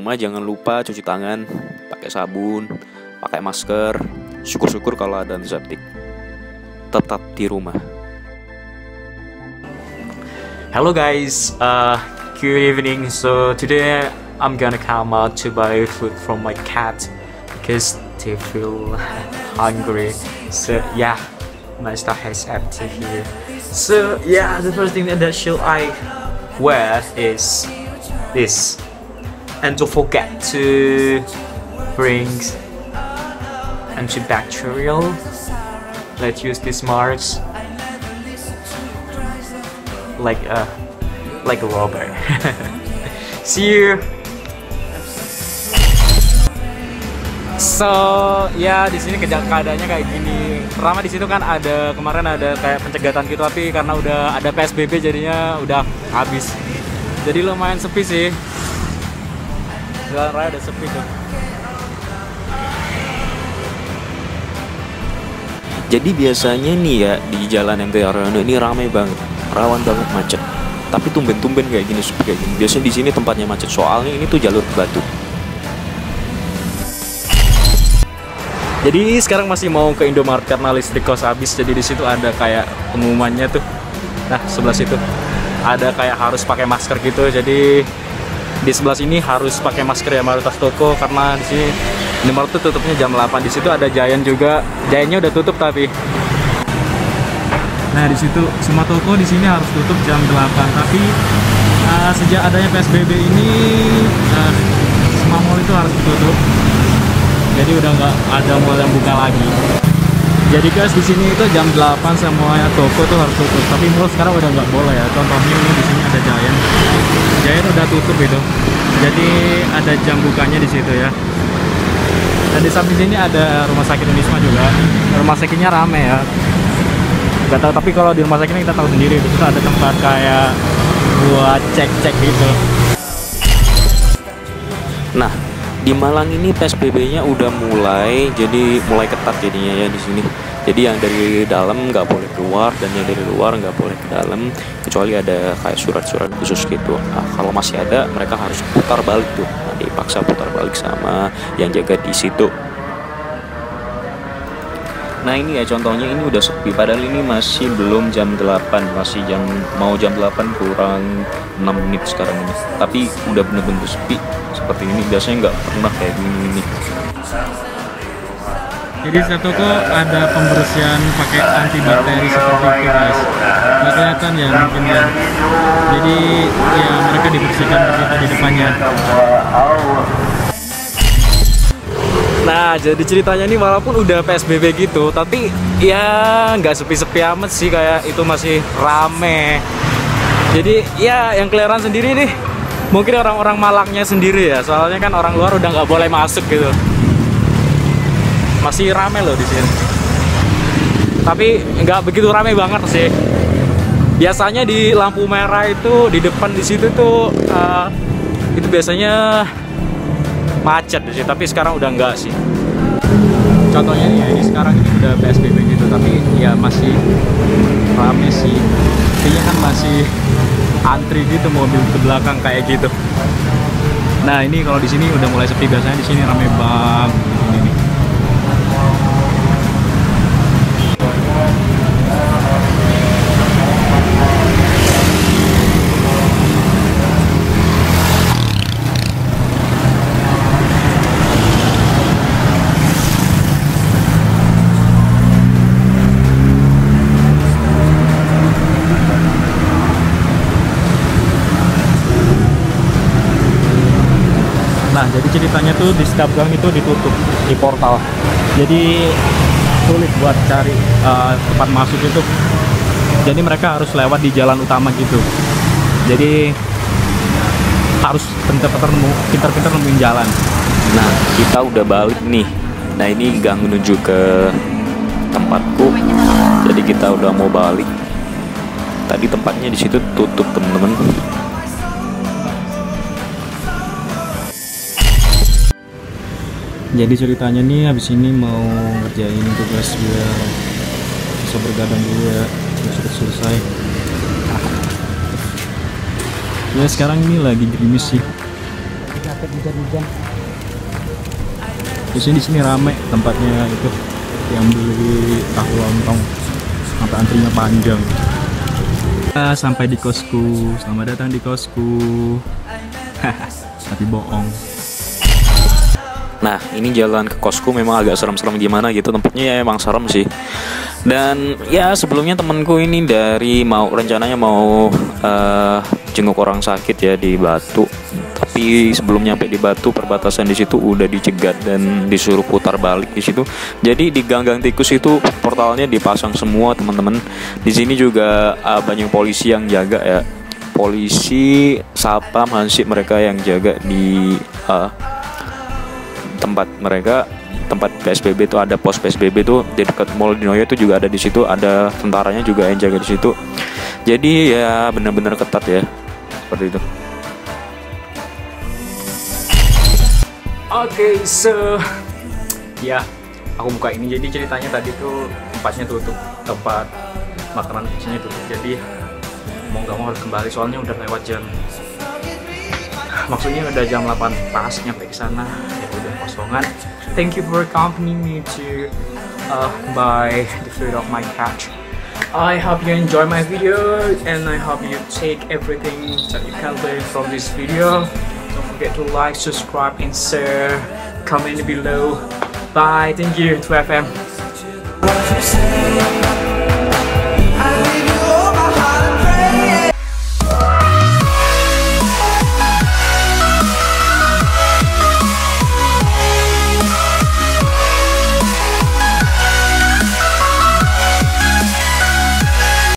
rumah jangan lupa cuci tangan, pakai sabun, pakai masker. Syukur-syukur kalau ada antiseptik. Tetap di rumah. Hello guys, good evening. So today I'm gonna come out to buy food from my cat because they feel hungry. So yeah, my stuff is empty here. So yeah, the first thing that should I wear is this, and don't forget to bring antibacterial. Let's use this mask like a rubber. See you. So ya di sini keadaannya kayak gini. Pertama di situ kan ada kemarin ada kayak pencegatan gitu, tapi karena udah ada PSBB jadinya udah habis. Jadi lumayan sepi sih. Jalan raya udah sepi tuh. Jadi biasanya nih ya di jalan MT Haryono ini ramai banget, rawan banget macet. Tapi tumben-tumben kayak gini, sepi kayak gini. Biasanya di sini tempatnya macet, soalnya ini tuh jalur batu. Jadi sekarang masih mau ke Indomaret karena listrik kos habis. Jadi di situ ada kayak pengumumannya tuh. Nah sebelah situ ada kayak harus pakai masker gitu. Jadi di sebelah sini harus pakai masker ya mayoritas toko, karena di sini Indomaret tuh tutupnya jam 8. Di situ ada Giant juga. Giantnya udah tutup tapi. Nah di situ semua toko di sini harus tutup jam 8. Tapi sejak adanya PSBB ini semua mall itu harus ditutup. Jadi udah nggak ada mall yang buka lagi. Jadi guys di sini itu jam 8 semuanya toko tuh harus tutup. Tapi mall sekarang udah nggak boleh ya. Contohnya ini di sini ada Giant. Giant udah tutup itu. Jadi ada jam bukanya di situ ya. Dan di samping sini ada rumah sakit Unisma juga. Rumah sakitnya rame ya. Gak tahu, tapi kalau di rumah sakitnya kita tahu sendiri. Di situ ada tempat kayak buat cek-cek gitu. Nah, di Malang ini PSBB-nya udah mulai, jadi mulai ketat jadinya ya di sini. Jadi yang dari dalam nggak boleh keluar, dan yang dari luar nggak boleh ke dalam, kecuali ada kayak surat-surat khusus gitu. Nah, kalau masih ada, mereka harus putar balik tuh. Nah, dipaksa putar balik sama yang jaga di situ. Nah ini ya contohnya, ini udah sepi, padahal ini masih belum jam 8, masih mau jam 8 kurang 6 menit sekarang ini. Tapi udah bener-bener sepi seperti ini, biasanya nggak pernah kayak gini. Jadi setiap toko ada pembersihan pakai antibakteri seperti itu guys. Nggak kelihatan ya mungkin ya. Jadi ya mereka dibersihkan begitu di depannya. Nah jadi ceritanya ini walaupun udah PSBB gitu, tapi ya nggak sepi-sepi amat sih, kayak itu masih rame. Jadi ya yang kelihatan sendiri nih, mungkin orang-orang Malangnya sendiri ya, soalnya kan orang luar udah nggak boleh masuk gitu. Masih rame loh di sini. Tapi nggak begitu rame banget sih. Biasanya di lampu merah itu di depan di situ tuh itu biasanya macet sih, tapi sekarang udah enggak sih. Contohnya nih ya, ini sekarang ini udah PSBB gitu, tapi ya masih rame sih. Kayaknya kan masih antri gitu mobil ke belakang kayak gitu. Nah ini kalau di sini udah mulai sepi, biasanya di sini rame banget di sini nih. Nah jadi ceritanya tuh di setiap gang itu ditutup di portal, jadi sulit buat cari tempat masuk itu. Jadi mereka harus lewat di jalan utama gitu, jadi harus pintar-pintar nemuin jalan. Nah kita udah balik nih. Nah ini gang menuju ke tempatku, jadi kita udah mau balik. Tadi tempatnya di situ tutup temen-temen. Jadi ceritanya nih habis ini mau ngerjain tugas biar bisa bergadang dulu ya, biar selesai. Ya sekarang ini lagi gerimis sih. hujan-hujan. Di sini rame tempatnya itu yang beli tahu lontong, sampai antrinya panjang. Sampai di kosku, selamat datang di kosku. Tapi bohong. Nah, ini jalan ke kosku memang agak serem-serem gimana gitu, tempatnya ya emang serem sih. Dan ya sebelumnya temenku ini rencananya mau jenguk orang sakit ya di Batu. Tapi sebelum nyampe di Batu, perbatasan di situ udah dicegat dan disuruh putar balik di situ. Jadi di gang-gang tikus itu portalnya dipasang semua, teman-teman. Di sini juga banyak polisi yang jaga ya. Polisi, satpam, hansip mereka yang jaga di tempat PSBB itu, ada pos PSBB itu di dekat Mall Dinoyo itu juga ada, di situ ada tentaranya juga yang jaga di situ. Jadi ya benar-benar ketat ya, seperti itu. Oke, so ya aku buka ini. Jadi ceritanya tadi tuh tempatnya tutup, tempat makanan kecilnya tutup. Jadi mau nggak mau harus kembali, soalnya udah lewat jam. Maksudnya udah jam 8 pas nyampe ke sana, ya udah kosongan. Thank you for accompanying me to buy the food of my cat. I hope you enjoy my video and I hope you take everything that you can learn from this video. Don't forget to like, subscribe, and share. Comment below. Bye. Thank you. 2FM.